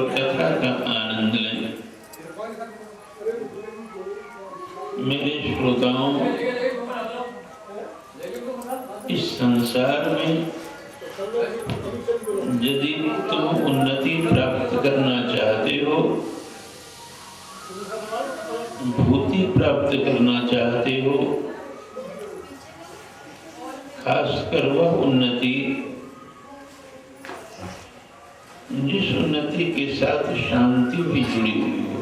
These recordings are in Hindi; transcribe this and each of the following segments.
और कथा का आनंद लें। मेरे श्रोताओं, इस संसार में यदि तुम उन्नति प्राप्त करना चाहते हो, भूति प्राप्त करना चाहते हो, खासकर वह उन्नति जिस उन्नति के साथ शांति भी जुड़ी हुई हो,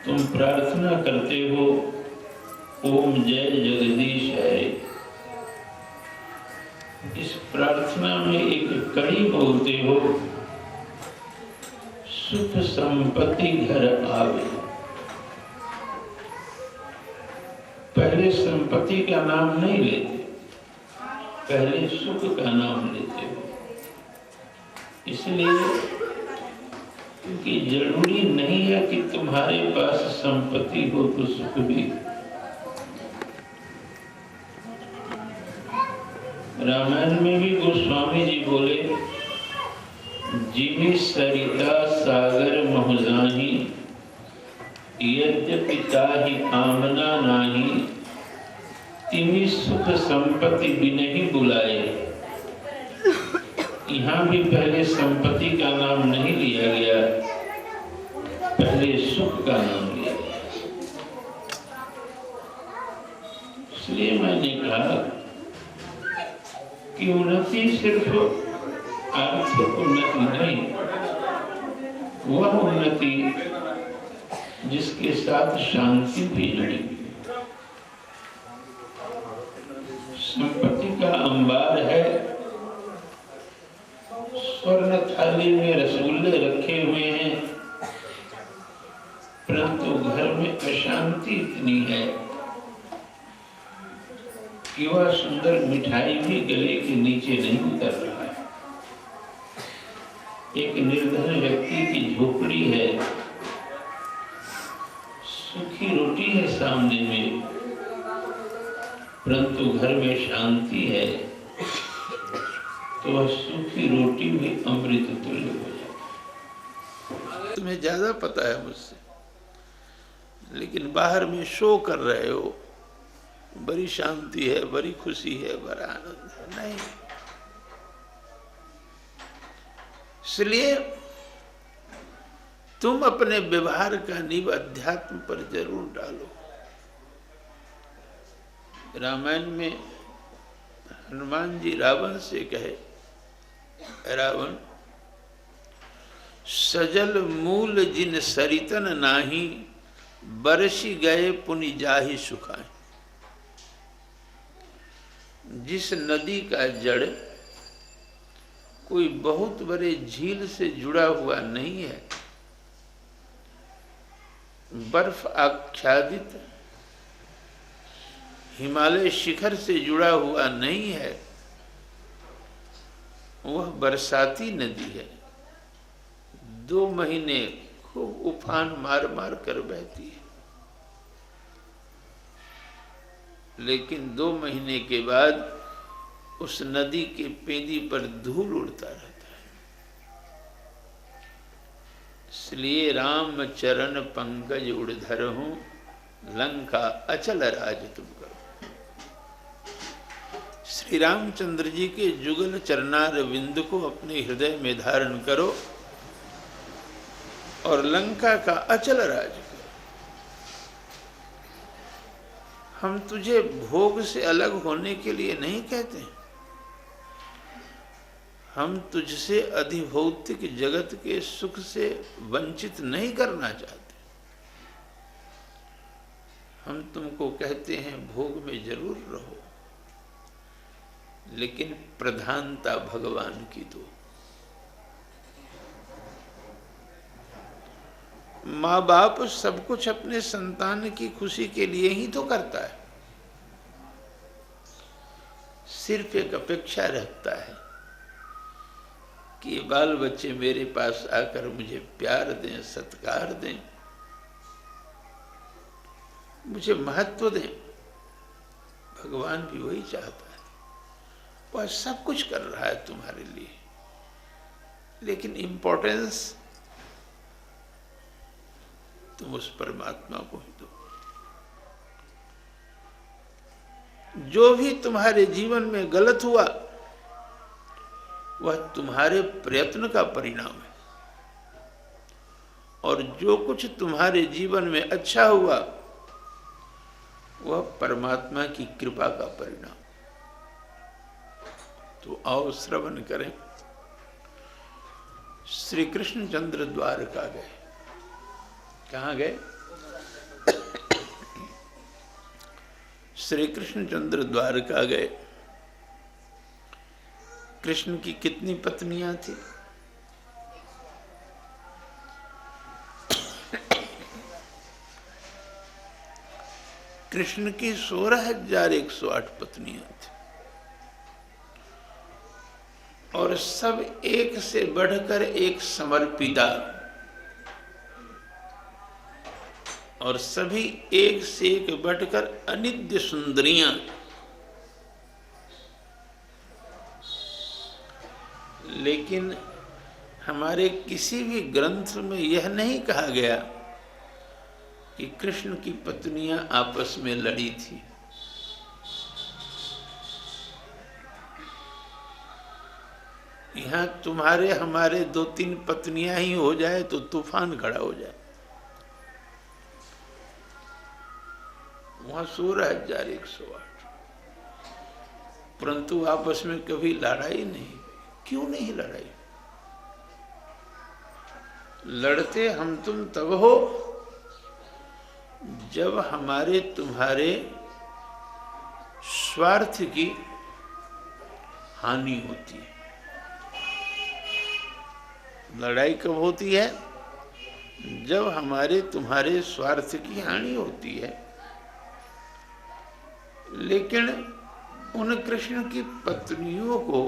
तुम प्रार्थना करते हो ओम जय जगदीश है। इस प्रार्थना में एक कड़ी बोलते हो सुख संपत्ति घर आवे। पहले संपत्ति का नाम नहीं लेते, पहले सुख का नाम लेते हो। इसलिए क्योंकि जरूरी नहीं है कि तुम्हारे पास संपत्ति हो तो सुख भी। रामायण में भी गोस्वामी जी बोले, जिमि सरिता सागर महुजाही, यद्यपि ताहि कामना नाही, तिमि सुख संपत्ति बिनहि बुलाए। यहाँ भी पहले संपत्ति का नाम नहीं लिया गया, पहले सुख का नाम लिया गया। इसलिए मैंने कहा कि उन्नति सिर्फ आर्थिक उन्नति नहीं, वह उन्नति जिसके साथ शांति भी जुड़ी हुई। संपत्ति का अंबार है, स्वर्ण थाली में रसगुल्ले रखे हुए हैं, परंतु घर में अशांति इतनी है कि वह सुंदर मिठाई भी गले के नीचे नहीं उतर रहा है। एक निर्धन व्यक्ति की झोपड़ी है, सूखी रोटी है सामने में, परंतु घर में शांति है, तो वह सूखी रोटी भी अमृत तुल्य हो जाती। तुम्हें ज्यादा पता है मुझसे, लेकिन बाहर में शो कर रहे हो, बड़ी शांति है, बड़ी खुशी है, बड़ा आनंद है। नहीं, इसलिए तुम अपने व्यवहार का नींव अध्यात्म पर जरूर डालो। रामायण में हनुमान जी रावण से कहे, रावण सजल मूल जिन सरितन नाही, बरसी गए पुनि जाहि सुखाए। जिस नदी का जड़ कोई बहुत बड़े झील से जुड़ा हुआ नहीं है, बर्फ आच्छादित हिमालय शिखर से जुड़ा हुआ नहीं है, वह बरसाती नदी है। 2 महीने खूब उफान मार मार कर बहती है, लेकिन 2 महीने के बाद उस नदी के पेंदी पर धूल उड़ता रहता है। इसलिए राम चरण पंकज उड़धर हूं, लंका अचल राज तुम करो। श्री रामचंद्र जी के जुगल चरणार विंद को अपने हृदय में धारण करो और लंका का अचल राज करो। हम तुझे भोग से अलग होने के लिए नहीं कहते, हम तुझसे अधिभौतिक जगत के सुख से वंचित नहीं करना चाहते। हम तुमको कहते हैं भोग में जरूर रहो, लेकिन प्रधानता भगवान की दो। माँ बाप सब कुछ अपने संतान की खुशी के लिए ही तो करता है, सिर्फ एक अपेक्षा रखता है कि बाल बच्चे मेरे पास आकर मुझे प्यार दें, सत्कार दें, मुझे महत्व दें। भगवान भी वही चाहता है, वह सब कुछ कर रहा है तुम्हारे लिए। लेकिन इम्पोर्टेंस तुम उस परमात्मा को ही दो। जो भी तुम्हारे जीवन में गलत हुआ वह तुम्हारे प्रयत्न का परिणाम है, और जो कुछ तुम्हारे जीवन में अच्छा हुआ वह परमात्मा की कृपा का परिणाम। तो आओ श्रवण करें। श्री कृष्णचंद्र द्वारका गए। कहाँ गए? श्री कृष्णचंद्र द्वारका गए। कृष्ण की कितनी पत्नियां थी? कृष्ण की 16,108 पत्नियां थी, और सब एक से बढ़कर एक समर्पिता, और सभी एक से एक बढ़कर अनित्य सुंदरियां। लेकिन हमारे किसी भी ग्रंथ में यह नहीं कहा गया कि कृष्ण की पत्नियां आपस में लड़ी थी। यहाँ तुम्हारे हमारे 2-3 पत्नियां ही हो जाए तो तूफान खड़ा हो जाए। वहां 16,108, परंतु आपस में कभी लड़ाई नहीं। क्यों नहीं लड़ाई? लड़ते हम तुम तब हो जब हमारे तुम्हारे स्वार्थ की हानि होती है। लड़ाई कब होती है? जब हमारे तुम्हारे स्वार्थ की हानि होती है। लेकिन उन कृष्ण की पत्नियों को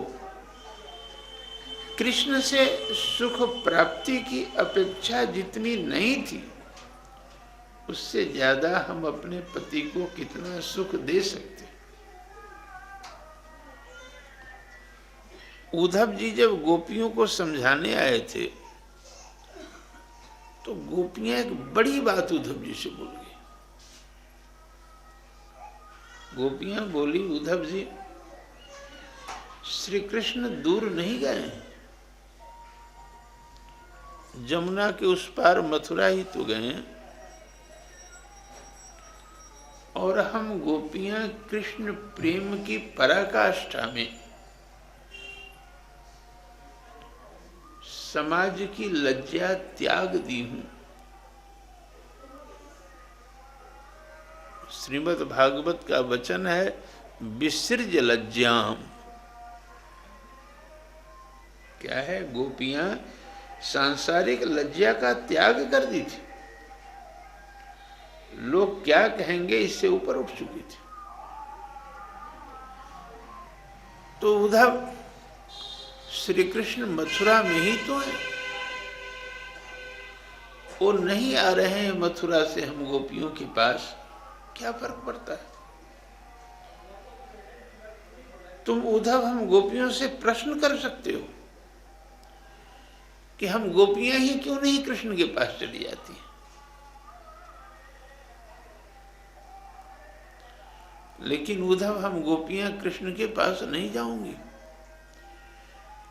कृष्ण से सुख प्राप्ति की अपेक्षा जितनी नहीं थी, उससे ज्यादा हम अपने पति को कितना सुख दे सकते। उद्धव जी जब गोपियों को समझाने आए थे तो गोपियां एक बड़ी बात उद्धव जी से बोल गई। गोपियां बोली, उद्धव जी श्री कृष्ण दूर नहीं गए, जमुना के उस पार मथुरा ही तो गए, और हम गोपियां कृष्ण प्रेम की पराकाष्ठा में समाज की लज्जा त्याग दी हूं। श्रीमद् भागवत का वचन है, विसृज लज्जाम। क्या है? गोपियां सांसारिक लज्जा का त्याग कर दी थी। लोग क्या कहेंगे इससे ऊपर उठ चुकी थी। तो उद्धव श्री कृष्ण मथुरा में ही तो है, वो नहीं आ रहे हैं मथुरा से हम गोपियों के पास, क्या फर्क पड़ता है? तुम उद्धव हम गोपियों से प्रश्न कर सकते हो कि हम गोपियां ही क्यों नहीं कृष्ण के पास चली जाती हैं। लेकिन उद्धव हम गोपियां कृष्ण के पास नहीं जाऊंगी,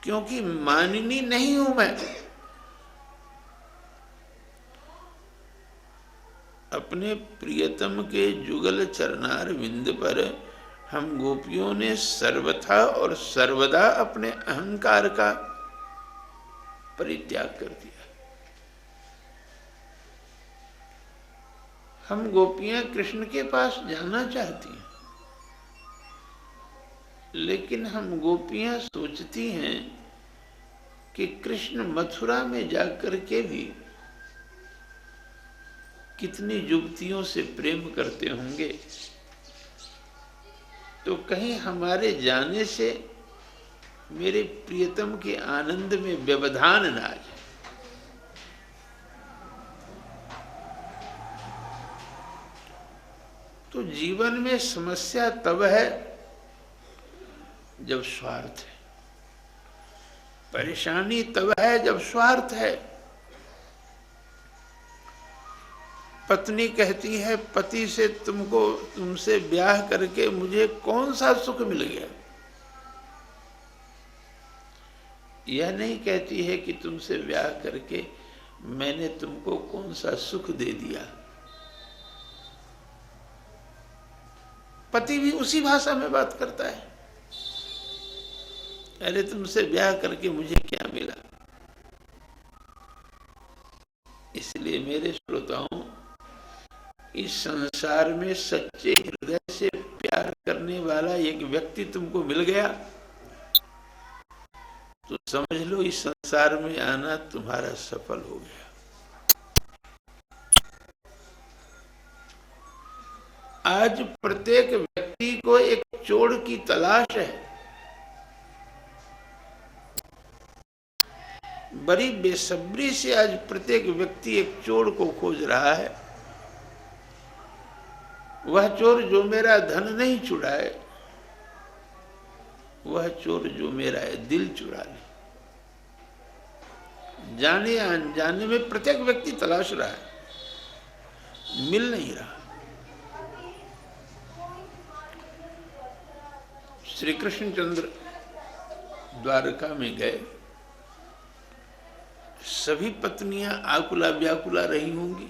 क्योंकि मानिनी नहीं हूं मैं। अपने प्रियतम के जुगल चरणार विंद पर हम गोपियों ने सर्वथा और सर्वदा अपने अहंकार का परित्याग कर दिया। हम गोपियां कृष्ण के पास जाना चाहती हैं, लेकिन हम गोपियां सोचती हैं कि कृष्ण मथुरा में जाकर के भी कितनी युवतियों से प्रेम करते होंगे, तो कहीं हमारे जाने से मेरे प्रियतम के आनंद में व्यवधान न आ जाए। तो जीवन में समस्या तब है जब स्वार्थ है, परेशानी तब है जब स्वार्थ है। पत्नी कहती है पति से तुमसे ब्याह करके मुझे कौन सा सुख मिल गया। यह नहीं कहती है कि तुमसे ब्याह करके मैंने तुमको कौन सा सुख दे दिया। पति भी उसी भाषा में बात करता है, अरे तुमसे ब्याह करके मुझे क्या मिला। इसलिए मेरे श्रोताओं, इस संसार में सच्चे हृदय से प्यार करने वाला एक व्यक्ति तुमको मिल गया तो समझ लो इस संसार में आना तुम्हारा सफल हो गया। आज प्रत्येक व्यक्ति को एक चोर की तलाश है। बड़ी बेसब्री से आज प्रत्येक व्यक्ति एक चोर को खोज रहा है। वह चोर जो मेरा धन नहीं चुराए, वह चोर जो मेरा दिल चुरा ले। जाने या अनजाने में प्रत्येक व्यक्ति तलाश रहा है, मिल नहीं रहा। श्री कृष्णचंद्र द्वारका में गए, सभी पत्नियां आकुला व्याकुला रही होंगी।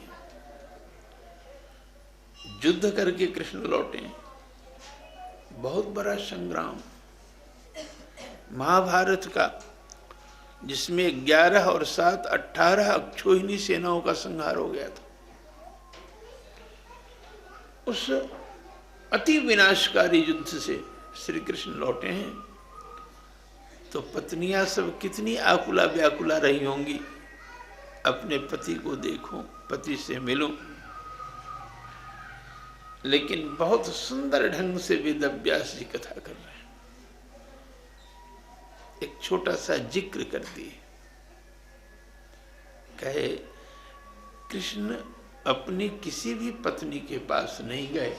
युद्ध करके कृष्ण लौटे, बहुत बड़ा संग्राम महाभारत का, जिसमें 11 और 7 18 अक्षोहिणी सेनाओं का संहार हो गया था। उस अति विनाशकारी युद्ध से श्री कृष्ण लौटे हैं तो पत्नियां सब कितनी आकुला व्याकुला रही होंगी, अपने पति को देखूं, पति से मिलूं। लेकिन बहुत सुंदर ढंग से वेदव्यास जी कथा कर रहे हैं। एक छोटा सा जिक्र कर दिए, कहे कृष्ण अपनी किसी भी पत्नी के पास नहीं गए।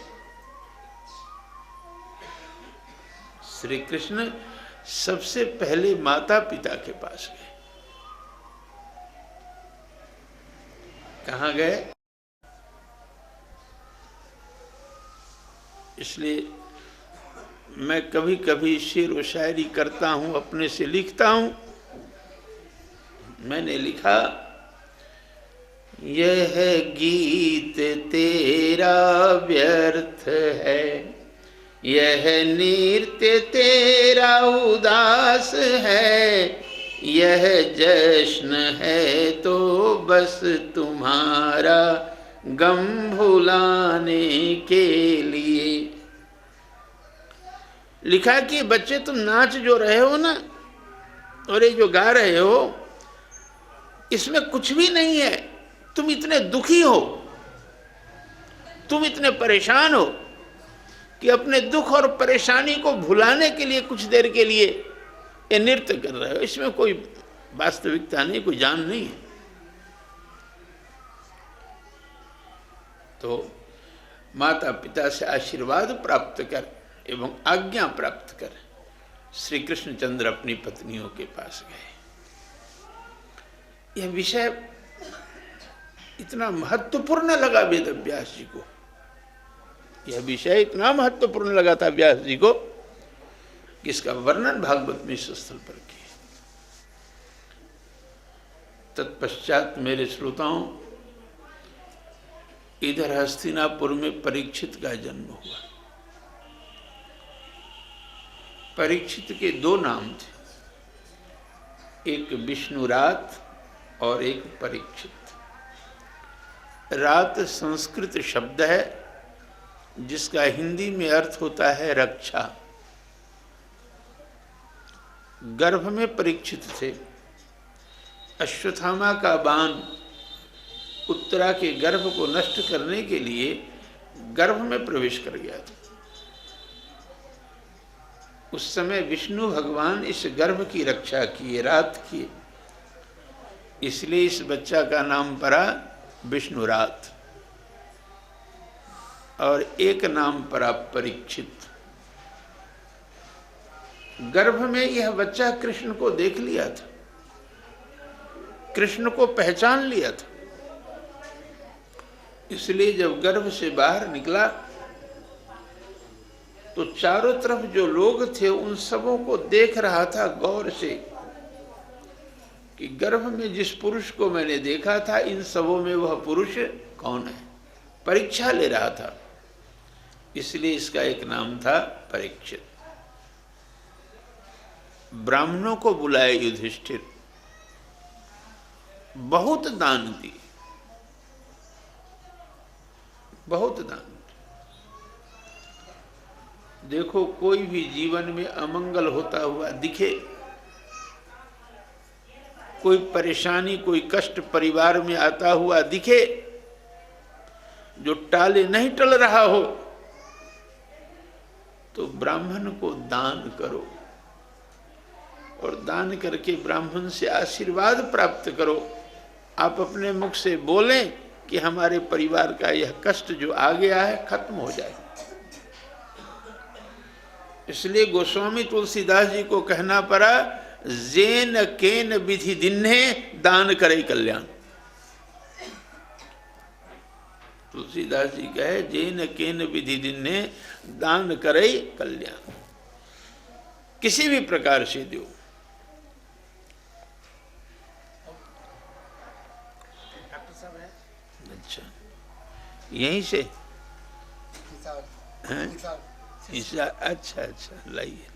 श्री कृष्ण सबसे पहले माता पिता के पास गए। कहाँ गए? इसलिए मैं कभी कभी शेर व शायरी करता हूँ, अपने से लिखता हूँ। मैंने लिखा, यह गीत तेरा व्यर्थ है, यह नृत्य तेरा उदास है, यह जश्न है तो बस तुम्हारा गम भुलाने के लिए। लिखा कि बच्चे तुम नाच जो रहे हो ना, और ये जो गा रहे हो, इसमें कुछ भी नहीं है। तुम इतने दुखी हो, तुम इतने परेशान हो कि अपने दुख और परेशानी को भुलाने के लिए कुछ देर के लिए ये नृत्य कर रहे हो। इसमें कोई वास्तविकता नहीं, कोई जान नहीं है। तो माता पिता से आशीर्वाद प्राप्त कर एवं आज्ञा प्राप्त कर श्री कृष्णचंद्र अपनी पत्नियों के पास गए। यह विषय इतना महत्वपूर्ण लगा वेदव्यास जी को, यह विषय इतना महत्वपूर्ण लगा था व्यास जी को कि इसका वर्णन भागवत में इस स्थल पर किया। तत्पश्चात मेरे श्रोताओं, इधर हस्तिनापुर में परीक्षित का जन्म हुआ। परीक्षित के 2 नाम थे, एक विष्णुरात और एक परीक्षित। रात संस्कृत शब्द है जिसका हिंदी में अर्थ होता है रक्षा। गर्भ में परीक्षित थे। अश्वत्थामा का बाण उत्तरा के गर्भ को नष्ट करने के लिए गर्भ में प्रवेश कर गया था। उस समय विष्णु भगवान इस गर्भ की रक्षा किए, रात किए, इसलिए इस बच्चा का नाम पड़ा विष्णुरात। और एक नाम पड़ा परीक्षित। गर्भ में यह बच्चा कृष्ण को देख लिया था। कृष्ण को पहचान लिया था। इसलिए जब गर्भ से बाहर निकला तो चारों तरफ जो लोग थे उन सबों को देख रहा था गौर से कि गर्भ में जिस पुरुष को मैंने देखा था इन सबों में वह पुरुष कौन है। परीक्षा ले रहा था, इसलिए इसका एक नाम था परीक्षित। ब्राह्मणों को बुलाए युधिष्ठिर, बहुत दान दिए, बहुत दान। देखो कोई भी जीवन में अमंगल होता हुआ दिखे, कोई परेशानी कोई कष्ट परिवार में आता हुआ दिखे, जो टाले नहीं टल रहा हो, तो ब्राह्मण को दान करो और दान करके ब्राह्मण से आशीर्वाद प्राप्त करो। आप अपने मुख से बोलें कि हमारे परिवार का यह कष्ट जो आ गया है खत्म हो जाए। इसलिए गोस्वामी तुलसीदास जी को कहना पड़ा, जेन केन विधि दिन्हे दान करे कल्याण। तुलसीदास जी कहे जेन केन विधि दिन्हे दान करे कल्याण, किसी भी प्रकार से दो। अच्छा, यहीं से हैं? अच्छा अच्छा, लाइए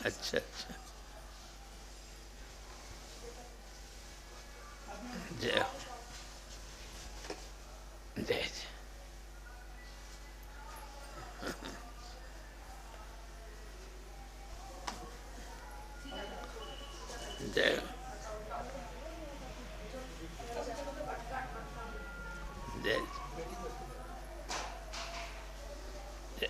अच्छा अच्छा, जय जय जय जय जय।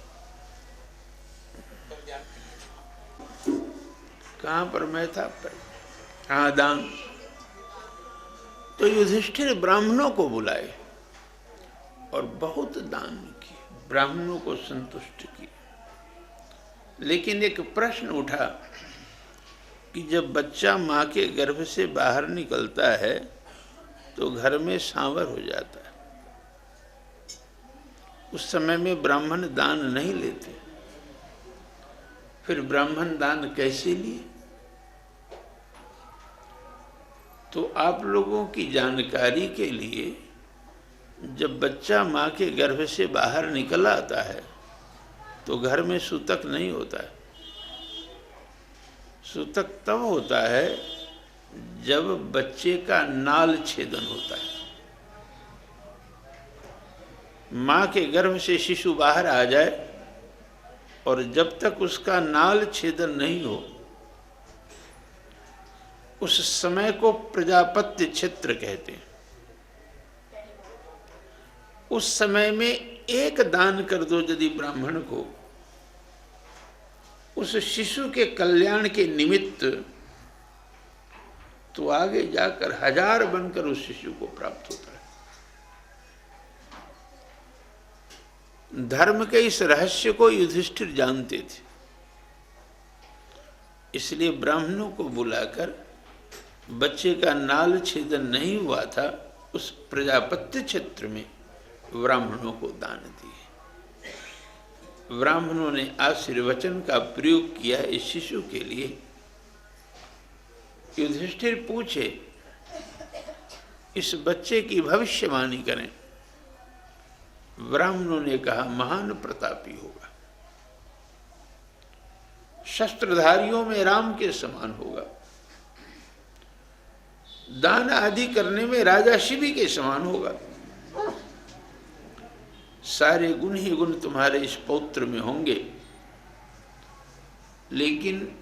कहाँ पर मैं था? हाँ, दान। तो युधिष्ठिर ब्राह्मणों को बुलाए और बहुत दान किए, ब्राह्मणों को संतुष्ट किए। लेकिन एक प्रश्न उठा कि जब बच्चा माँ के गर्भ से बाहर निकलता है तो घर में सांवर हो जाता है, उस समय में ब्राह्मण दान नहीं लेते, फिर ब्राह्मण दान कैसे लिए? तो आप लोगों की जानकारी के लिए, जब बच्चा माँ के गर्भ से बाहर निकल आता है तो घर में सूतक नहीं होता है। सूतक तब होता है जब बच्चे का नाल छेदन होता है। माँ के गर्भ से शिशु बाहर आ जाए और जब तक उसका नाल छेदन नहीं हो, उस समय को प्रजापत्य क्षेत्र कहते हैं। उस समय में एक दान कर दो यदि ब्राह्मण को, उस शिशु के कल्याण के निमित्त, तो आगे जाकर 1000 बनकर उस शिशु को प्राप्त होता है। धर्म के इस रहस्य को युधिष्ठिर जानते थे, इसलिए ब्राह्मणों को बुलाकर बच्चे का नाल छेदन नहीं हुआ था उस प्रजापत्य क्षेत्र में ब्राह्मणों को दान दिए। ब्राह्मणों ने आशीर्वचन का प्रयोग किया इस शिशु के लिए। युधिष्ठिर पूछे, इस बच्चे की भविष्यवाणी करें। ब्राह्मणों ने कहा, महान प्रतापी होगा, शस्त्रधारियों में राम के समान होगा, दान आदि करने में राजा शिवी के समान होगा। सारे गुण ही गुण तुम्हारे इस पौत्र में होंगे। लेकिन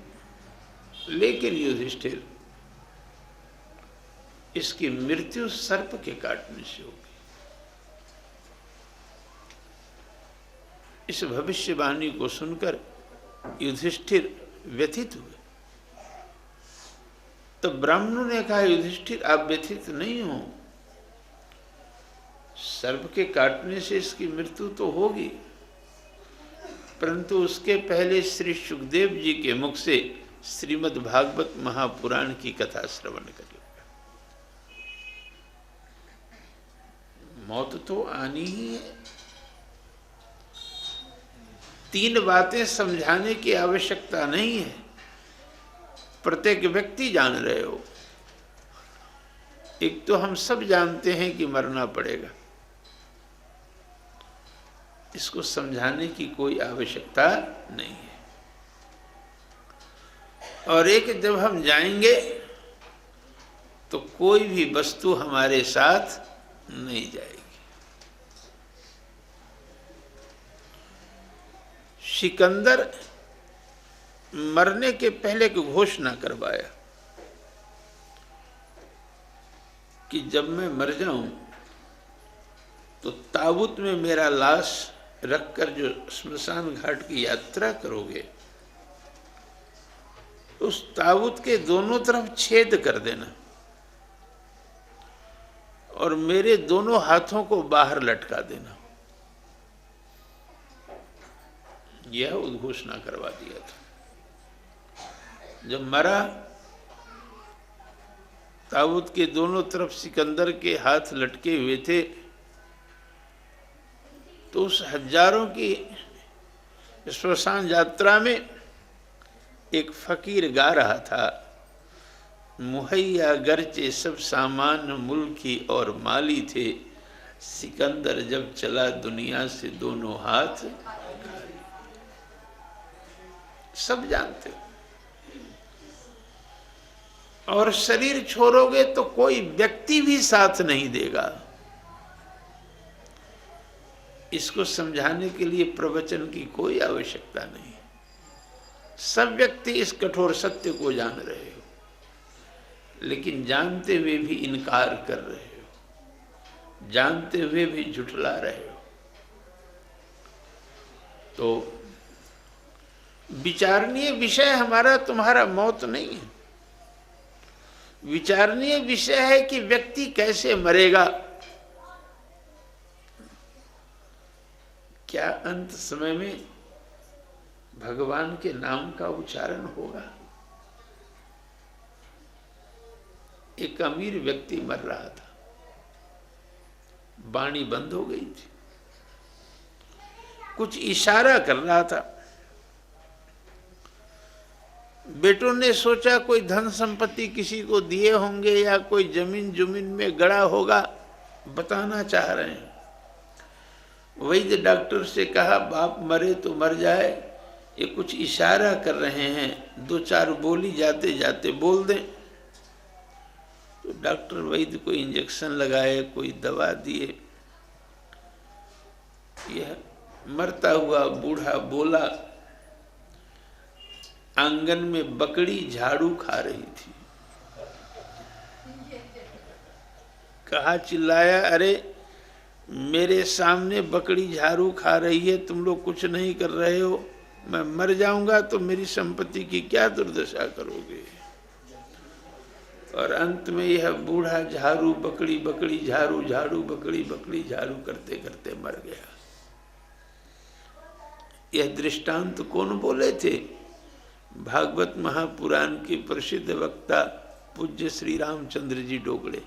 युधिष्ठिर, इसकी मृत्यु सर्प के काटने से होगी। इस भविष्यवाणी को सुनकर युधिष्ठिर व्यथित हुए। तो ब्राह्मणों ने कहा, युधिष्ठिर आप व्यथित नहीं हो, सर्प के काटने से इसकी मृत्यु तो होगी, परंतु उसके पहले श्री सुखदेव जी के मुख से श्रीमद् भागवत महापुराण की कथा श्रवण करेगा। मौत तो आनी ही है। 3 बातें समझाने की आवश्यकता नहीं है, प्रत्येक व्यक्ति जान रहे हो। एक तो हम सब जानते हैं कि मरना पड़ेगा, इसको समझाने की कोई आवश्यकता नहीं है। और एक, जब हम जाएंगे तो कोई भी वस्तु हमारे साथ नहीं जाएगी। सिकंदर मरने के पहले एक घोषणा करवाया कि जब मैं मर जाऊं तो ताबूत में मेरा लाश रखकर जो स्मशान घाट की यात्रा करोगे, उस ताबूत के दोनों तरफ छेद कर देना और मेरे दोनों हाथों को बाहर लटका देना। यह उद्घोषणा करवा दिया था। जब मरा, ताबूत के दोनों तरफ सिकंदर के हाथ लटके हुए थे, तो उस हजारों की श्मशान यात्रा में एक फकीर गा रहा था, मुहैया गरचे सब सामान मुल्की और माली थे, सिकंदर जब चला दुनिया से दोनों हाथ। सब जानते हो। और शरीर छोड़ोगे तो कोई व्यक्ति भी साथ नहीं देगा। इसको समझाने के लिए प्रवचन की कोई आवश्यकता नहीं। सब व्यक्ति इस कठोर सत्य को जान रहे हो, लेकिन जानते हुए भी इनकार कर रहे हो, जानते हुए भी झुठला रहे हो। तो विचारणीय विषय हमारा तुम्हारा मौत नहीं है। विचारणीय विषय है कि व्यक्ति कैसे मरेगा। क्या अंत समय में भगवान के नाम का उच्चारण होगा? एक अमीर व्यक्ति मर रहा था, वाणी बंद हो गई थी, कुछ इशारा कर रहा था। बेटों ने सोचा कोई धन संपत्ति किसी को दिए होंगे या कोई जमीन जुमीन में गड़ा होगा, बताना चाह रहे हैं। वैद्य डॉक्टर से कहा बाप मरे तो मर जाए, ये कुछ इशारा कर रहे हैं, 2-4 बोली जाते जाते बोल दें। तो डॉक्टर वैद्य को इंजेक्शन लगाए, कोई दवा दिए। यह मरता हुआ बूढ़ा बोला, आंगन में बकरी झाड़ू खा रही थी। कहा, चिल्लाया, अरे मेरे सामने बकरी झाड़ू खा रही है, तुम लोग कुछ नहीं कर रहे हो, मैं मर जाऊंगा तो मेरी संपत्ति की क्या दुर्दशा करोगे। और अंत में यह बूढ़ा झाड़ू बकरी बकरी झाड़ू झाड़ू बकरी बकरी झाड़ू करते करते मर गया। यह दृष्टांत कौन बोले थे? भागवत महापुराण के प्रसिद्ध वक्ता पूज्य श्री रामचंद्र जी डोगड़े।